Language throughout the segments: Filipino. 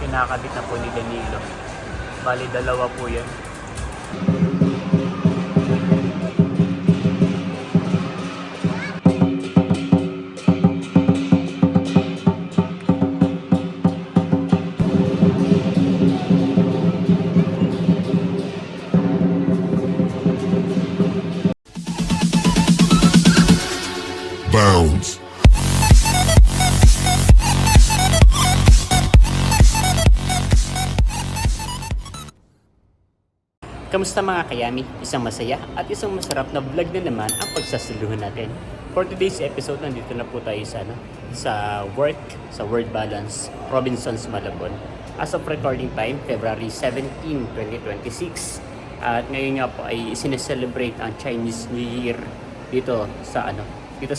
Kinakabit na po ni Danilo. Bali, dalawa po yan. Bounds. Kamusta mga kayami? Isang masaya at isang masarap na vlog na naman ang pagsasaluhan natin. For today's episode, nandito na po tayo sa work, sa Word Balance, Robinsons, Malabon. As of recording time, February 17, 2026. At ngayon nga po ay sineselebrate ang Chinese New Year dito sa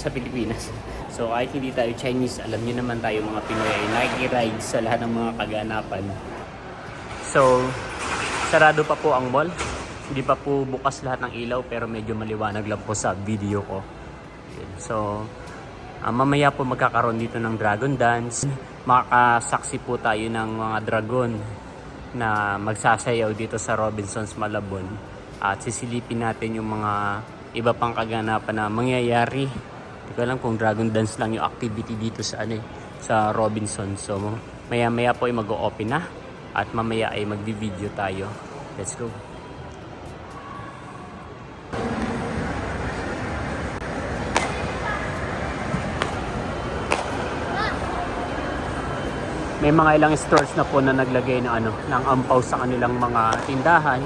Pilipinas. So kahit hindi tayo Chinese, alam niyo naman tayo mga Pinoy ay nakikiride sa lahat ng mga kaganapan. So, sarado pa po ang mall. Hindi pa po bukas lahat ng ilaw pero medyo maliwanag lang po sa video ko. So, mamaya po magkakaroon dito ng Dragon Dance. Makakasaksi po tayo ng mga dragon na magsasayaw dito sa Robinsons, Malabon. At sisilipin natin yung mga iba pang kaganapan na mangyayari. Hindi ko alam kung Dragon Dance lang yung activity dito sa Robinsons. So, maya-maya po ay mag-o-open na. At mamaya ay magbi-video tayo. Let's go. May mga ilang stores na po na naglagay ng ampaw sa kanilang mga tindahan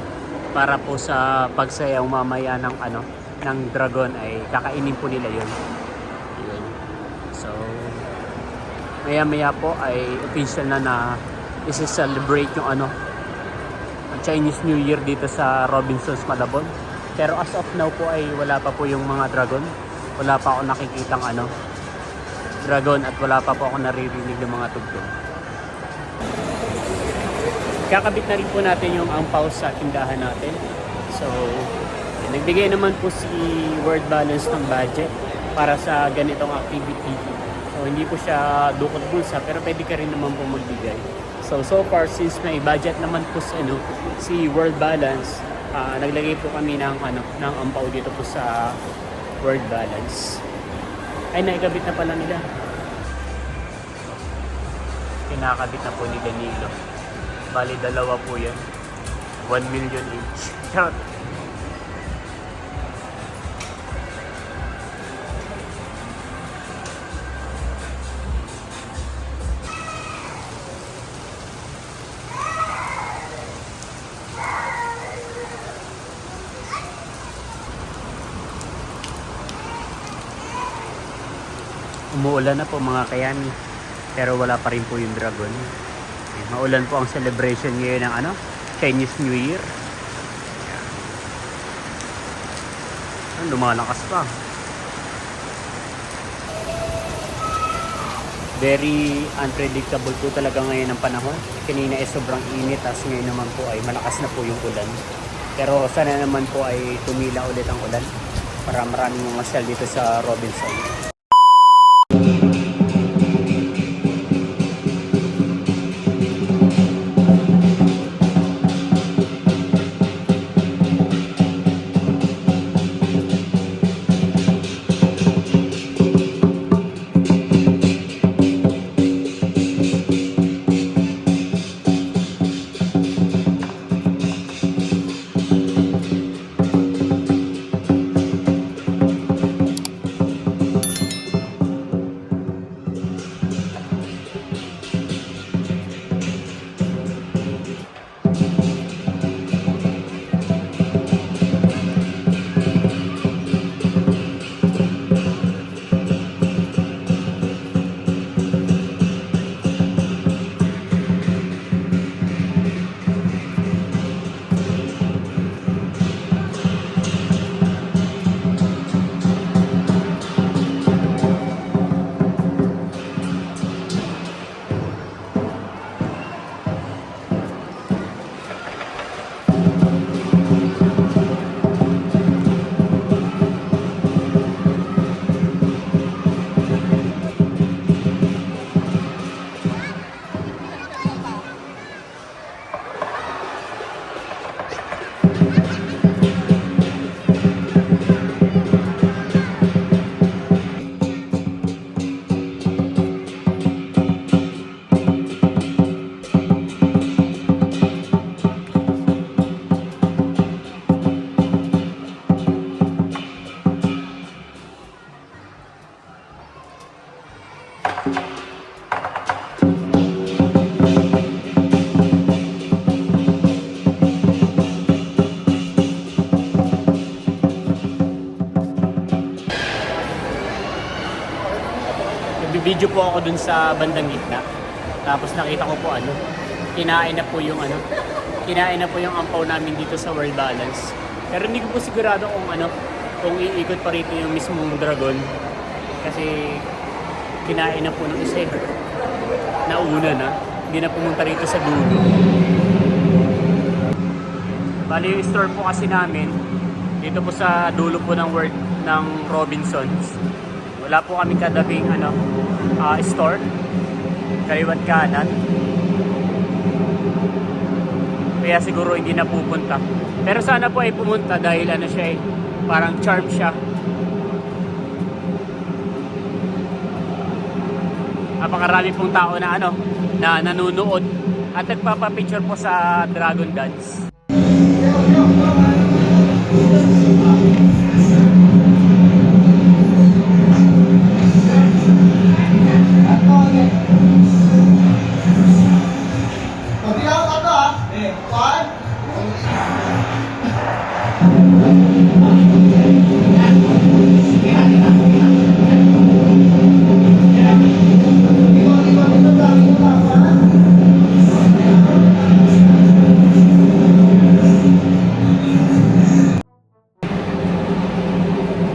para po sa pagsayaw mamaya ng dragon ay kakainin po nila yun. So, maya-maya po ay official na isi-celebrate yung Chinese New Year dito sa Robinsons, Malabon. Pero as of now po ay wala pa po yung mga dragon. Wala pa ako nakikitang dragon at wala pa po ako naririnig ng mga tugtog. Kakabit na rin po natin yung ampaw sa tindahan natin. So, nagbigay naman po si Word Balance ng budget para sa ganitong activity. So, hindi po siya dukot bulsa pero pwede ka rin naman po magbigay. So far, since may budget naman po si Word Balance, naglagay po kami ng ampaw dito po sa Word Balance. Ay, naikabit na pala nila. Kinakabit na po ni Danilo. Bali, dalawa po yan. 1 million each. Charot! Umuulan na po mga kayami, pero wala pa rin po yung dragon. Maulan po ang celebration ngayon ng Chinese New Year. Lumalakas pa. Very unpredictable po talaga ngayon ang panahon. Kanina ay sobrang init, as ngayon naman po ay malakas na po yung ulan. Pero sana naman po ay tumila ulit ang ulan para maraming mamasyal dito sa Robinson. po ako dun sa bandang gitna. Tapos nakita ko po kinain na po yung ampaw namin dito sa World Balance. Pero hindi ko po sigurado kung iikot pa rito yung mismong dragon. Kasi kinain na po ng isa. Nauna na. Hindi na pumunta rito sa dulo. Bali yung store po kasi namin dito po sa dulo po ng Robinsons. Wala po kaming kadabing store. Kaliwat kanan. Kaya siguro hindi na pupunta. Pero sana po ay pumunta dahil siya parang charm siya. Napakarami pong tao na na nanunood at nagpapapicture po sa Dragon Dance.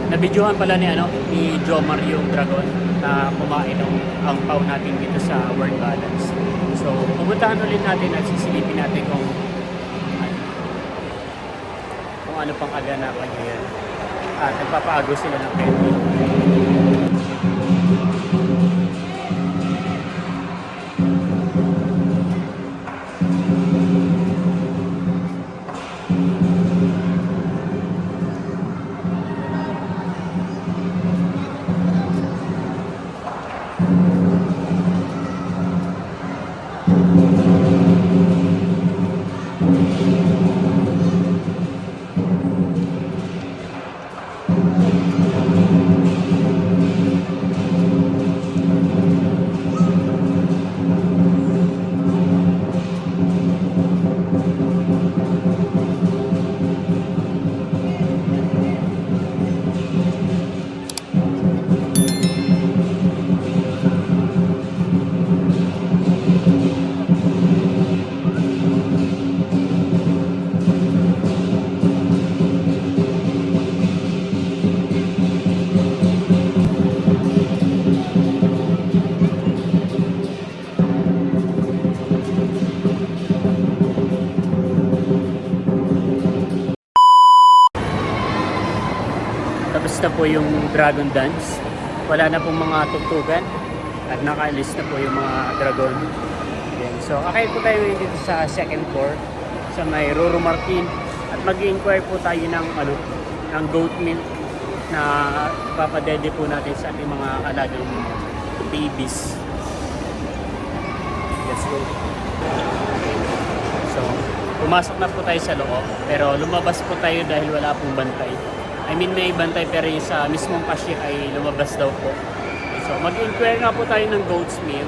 Nabidyohan pala ni Jomar yung dragon na kumain ng ampaw natin dito sa World Balance. So, pupuntahan ulit natin at sisilipin natin kung ano pang kaganapan niya yan. At nagpapaagos sila ng candy. Tapos na po yung Dragon Dance. Wala na pong mga tugtugan at nakaalis na po yung mga dragon. Yan. So, akay po tayo ngayon dito sa second floor sa may Roro Martin at mag-inquire po tayo ng goat milk na papadede po natin sa ating mga alagang babies. Let's go. So, pumasok na po tayo sa loob pero lumabas po tayo dahil wala pong bantay. I mean, may bantay pero yung sa mismong cashier ay lumabas daw po. So, mag-inquire nga po tayo ng goat's milk.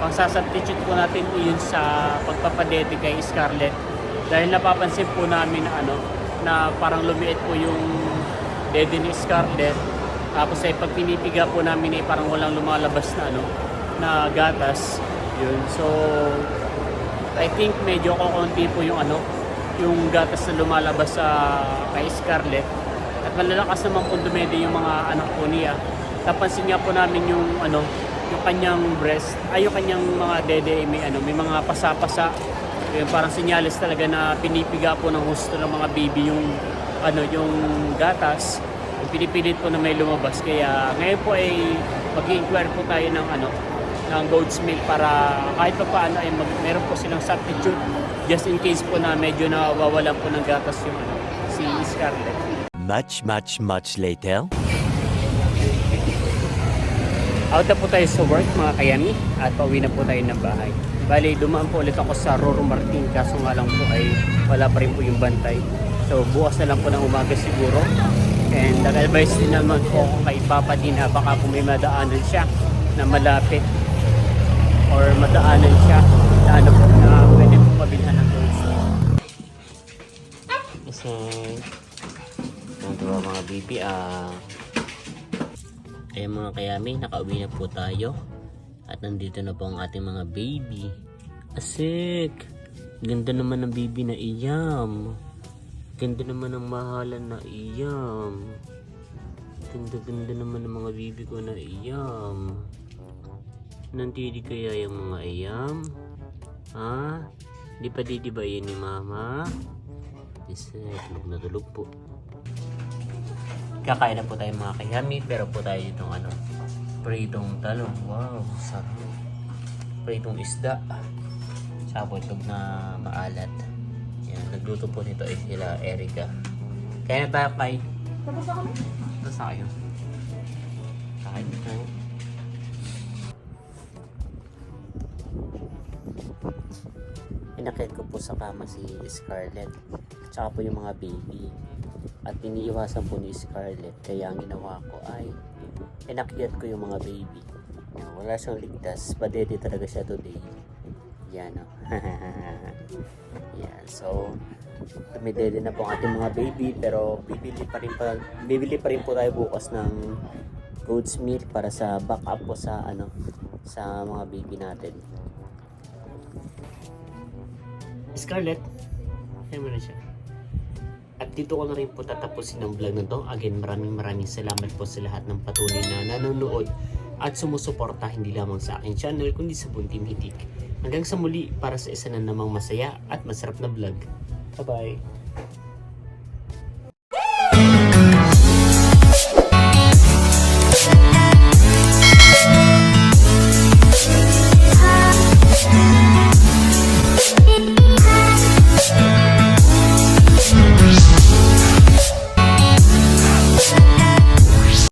Pangsasubstitute po natin yun sa pagpapadede kay Scarlett. Dahil napapansin po namin na parang lumiit po yung dede ni Scarlett. Tapos ay pag pinipiga po namin ay parang walang lumalabas na gatas. Yun. So, I think medyo kukunti po yung yung gatas na lumalabas sa kay Scarlett at malalakas naman po dumede yung mga anak po niya. Napansin nga po namin yung yung kanyang breast yung kanyang mga dede may mga pasa-pasa. Yung parang senyales talaga na pinipiga po ng husto ng mga baby yung yung gatas. Yung pinipilit po na may lumabas. Kaya ngayon po ay mag-inquire po tayo ng goat's milk para kahit pa paano ay meron po silang substitute just in case po na medyo nawawalan po ng gatas yung si Scarlett. Much later. Out na po tayo sa work mga kayami at pauwi na po tayo ng bahay. Bali, dumaan po ulit ako sa Roro Martin kaso nga lang po ay wala pa rin po yung bantay. So bukas na lang po ng umaga siguro. And nag-advise din naman po ako kay Papa din na baka po may madaanan siya na malapit or madaanan siya na na pwede po mabilhan ng goats. Kasi ito mga baby Kaya mga kayami, nakauwi na po tayo. At nandito na po ang ating mga baby. Asik! Ganda naman ng baby na iyam. Ganda naman ng mahalan na iyam. Ganda naman ng mga baby ko na iyam. Nandidi kaya yung mga iyam? Ha? Di pa didibayin ni mama? Asik, tulog na tulog po. Kakain na po tayo mga kayami, pero po tayo itong pritong talong. Wow, sarap. Pritong isda. Saka po itlog na maalat. Yan, nagluto po nito ay sila Erica. Kaya na tayo, Pai. Tapos na kami. Tapos na kayo. Kakain na tayo. Inakit ko po sa kama si Scarlett. Tsaka po yung mga baby. At iniiwasan po ni Scarlett. Kaya ang ginawa ko ay inakyat ko yung mga baby. Yan, wala siyang ligtas. Padede talaga siya today. Yan o. Yan. So, tumidede na po ang ating mga baby. Pero bibili pa rin po tayo bukas ng goat's milk para sa backup po sa sa mga baby natin. Scarlett, ayaw mo na siya. At dito ko na rin po tatapusin ang vlog na to. Again, maraming salamat po sa lahat ng patuloy na nanonood at sumusuporta hindi lamang sa aking channel kundi sa Buntim Hitik. Hanggang sa muli para sa isa na namang masaya at masarap na vlog. Bye-bye!